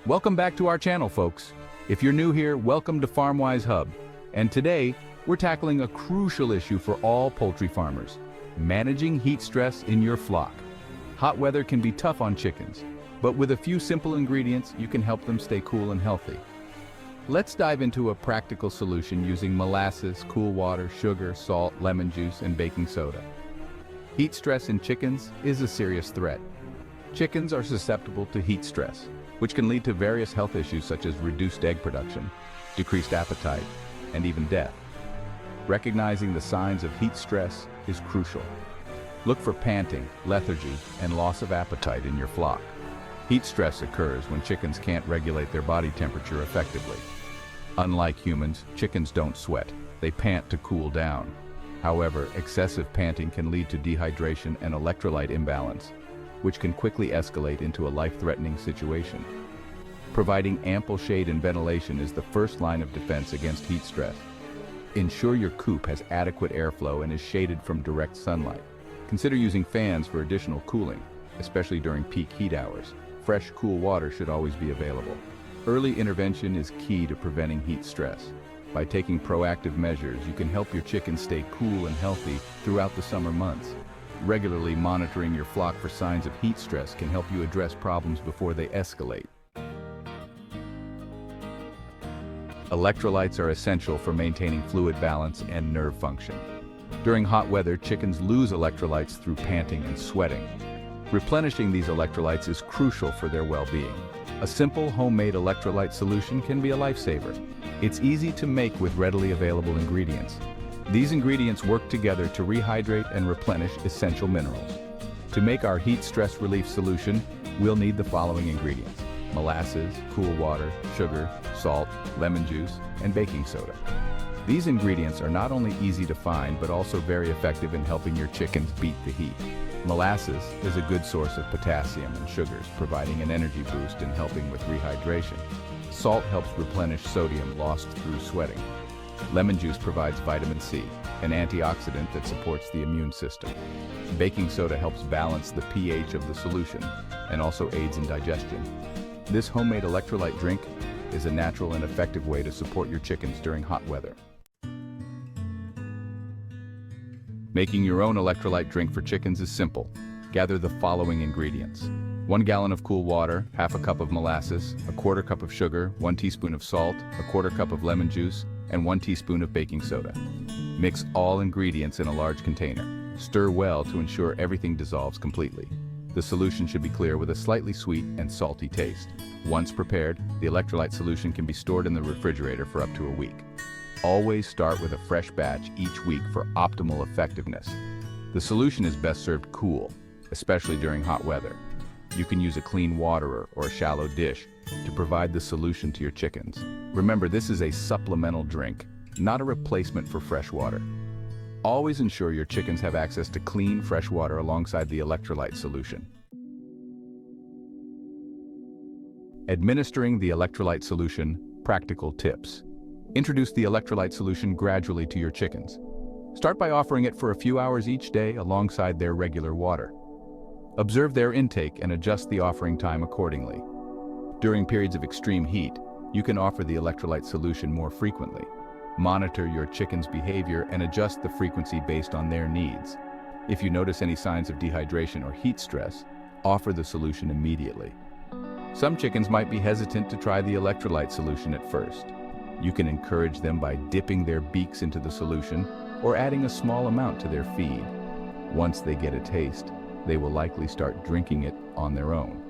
Welcome back to our channel, folks. If you're new here, welcome to FarmWise Hub. And today, we're tackling a crucial issue for all poultry farmers: managing heat stress in your flock. Hot weather can be tough on chickens, but with a few simple ingredients, you can help them stay cool and healthy. Let's dive into a practical solution using molasses, cool water, sugar, salt, lemon juice, and baking soda. Heat stress in chickens is a serious threat. Chickens are susceptible to heat stress, which can lead to various health issues such as reduced egg production, decreased appetite, and even death. Recognizing the signs of heat stress is crucial. Look for panting, lethargy, and loss of appetite in your flock. Heat stress occurs when chickens can't regulate their body temperature effectively. Unlike humans, chickens don't sweat. They pant to cool down. However, excessive panting can lead to dehydration and electrolyte imbalance, which can quickly escalate into a life-threatening situation. Providing ample shade and ventilation is the first line of defense against heat stress. Ensure your coop has adequate airflow and is shaded from direct sunlight. Consider using fans for additional cooling, especially during peak heat hours. Fresh, cool water should always be available. Early intervention is key to preventing heat stress. By taking proactive measures, you can help your chickens stay cool and healthy throughout the summer months. Regularly monitoring your flock for signs of heat stress can help you address problems before they escalate. Electrolytes are essential for maintaining fluid balance and nerve function. During hot weather, chickens lose electrolytes through panting and sweating. Replenishing these electrolytes is crucial for their well-being. A simple homemade electrolyte solution can be a lifesaver. It's easy to make with readily available ingredients. These ingredients work together to rehydrate and replenish essential minerals. To make our heat stress relief solution, we'll need the following ingredients: molasses, cool water, sugar, salt, lemon juice, and baking soda. These ingredients are not only easy to find, but also very effective in helping your chickens beat the heat. Molasses is a good source of potassium and sugars, providing an energy boost and helping with rehydration. Salt helps replenish sodium lost through sweating. Lemon juice provides vitamin C, an antioxidant that supports the immune system. Baking soda helps balance the pH of the solution and also aids in digestion. This homemade electrolyte drink is a natural and effective way to support your chickens during hot weather. Making your own electrolyte drink for chickens is simple. Gather the following ingredients: 1 gallon of cool water, half a cup of molasses, a quarter cup of sugar, 1 teaspoon of salt, a quarter cup of lemon juice, and 1 teaspoon of baking soda. Mix all ingredients in a large container. Stir well to ensure everything dissolves completely. The solution should be clear with a slightly sweet and salty taste. Once prepared, the electrolyte solution can be stored in the refrigerator for up to a week. Always start with a fresh batch each week for optimal effectiveness. The solution is best served cool, especially during hot weather. You can use a clean waterer or a shallow dish to provide the solution to your chickens. Remember, this is a supplemental drink, not a replacement for fresh water. Always ensure your chickens have access to clean, fresh water alongside the electrolyte solution. Administering the electrolyte solution, practical tips. Introduce the electrolyte solution gradually to your chickens. Start by offering it for a few hours each day alongside their regular water. Observe their intake and adjust the offering time accordingly. During periods of extreme heat, you can offer the electrolyte solution more frequently. Monitor your chickens' behavior and adjust the frequency based on their needs. If you notice any signs of dehydration or heat stress, offer the solution immediately. Some chickens might be hesitant to try the electrolyte solution at first. You can encourage them by dipping their beaks into the solution or adding a small amount to their feed. Once they get a taste, they will likely start drinking it on their own.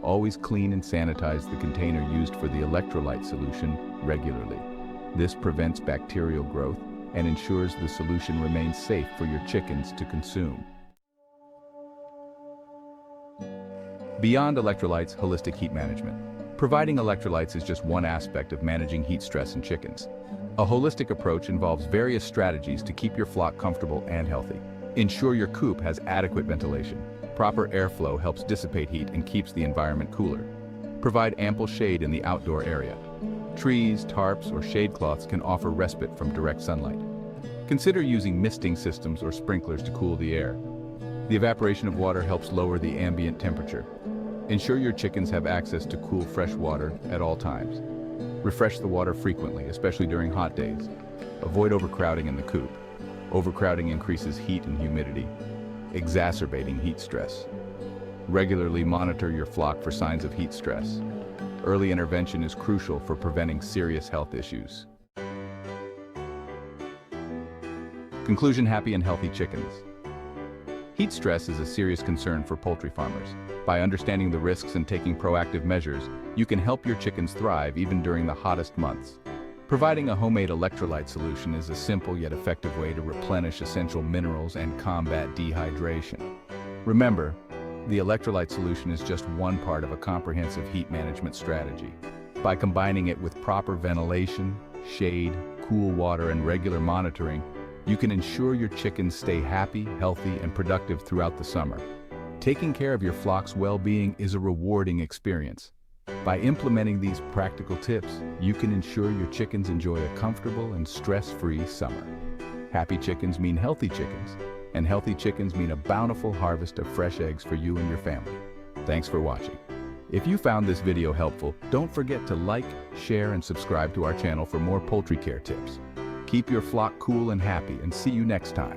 Always clean and sanitize the container used for the electrolyte solution regularly. This prevents bacterial growth and ensures the solution remains safe for your chickens to consume. Beyond electrolytes, holistic heat management. Providing electrolytes is just one aspect of managing heat stress in chickens. A holistic approach involves various strategies to keep your flock comfortable and healthy. Ensure your coop has adequate ventilation. Proper airflow helps dissipate heat and keeps the environment cooler. Provide ample shade in the outdoor area. Trees, tarps, or shade cloths can offer respite from direct sunlight. Consider using misting systems or sprinklers to cool the air. The evaporation of water helps lower the ambient temperature. Ensure your chickens have access to cool, fresh water at all times. Refresh the water frequently, especially during hot days. Avoid overcrowding in the coop. Overcrowding increases heat and humidity, exacerbating heat stress. Regularly monitor your flock for signs of heat stress. Early intervention is crucial for preventing serious health issues. Conclusion: happy and healthy chickens. Heat stress is a serious concern for poultry farmers. By understanding the risks and taking proactive measures, you can help your chickens thrive even during the hottest months. Providing a homemade electrolyte solution is a simple yet effective way to replenish essential minerals and combat dehydration. Remember, the electrolyte solution is just one part of a comprehensive heat management strategy. By combining it with proper ventilation, shade, cool water, and regular monitoring, you can ensure your chickens stay happy, healthy, and productive throughout the summer. Taking care of your flock's well-being is a rewarding experience. By implementing these practical tips, you can ensure your chickens enjoy a comfortable and stress-free summer. Happy chickens mean healthy chickens, and healthy chickens mean a bountiful harvest of fresh eggs for you and your family. Thanks for watching. If you found this video helpful, don't forget to like, share, and subscribe to our channel for more poultry care tips. Keep your flock cool and happy, and see you next time.